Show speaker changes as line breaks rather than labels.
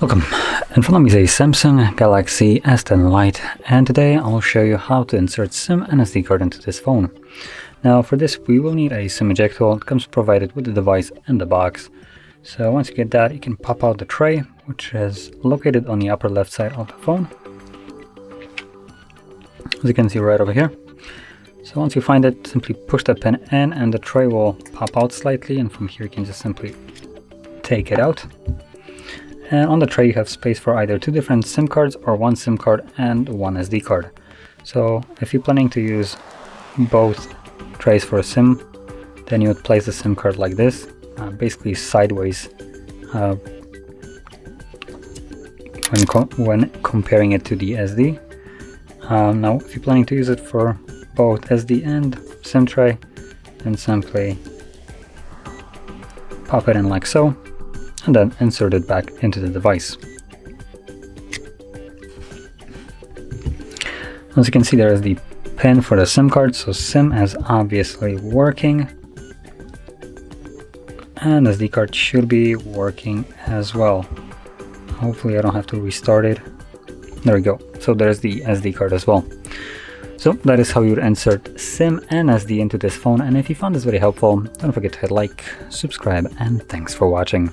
Welcome. In front of me is a Samsung Galaxy S10 Lite, and today I'll show you how to insert SIM and SD card into this phone. Now for this we will need a SIM eject tool. It comes provided with the device in the box. So once you get that, you can pop out the tray, which is located on the upper left side of the phone, as you can see right over here. So once you find it, simply push the pin in and the tray will pop out slightly, and from here you can just simply take it out. And on the tray you have space for either 2 different SIM cards or 1 SIM card and 1 SD card. So if you're planning to use both trays for a SIM, then you would place the SIM card like this, basically sideways, when comparing it to the SD. Now if you're planning to use it for both SD and SIM tray, then simply pop it in like so, and then insert it back into the device. As you can see, there is the pin for the SIM card, so SIM is obviously working, and SD card should be working as well. Hopefully I don't have to restart it. There we go. So there's the SD card as well. So that is how you would insert SIM and SD into this phone, and if you found this very helpful, don't forget to hit like, subscribe, and thanks for watching.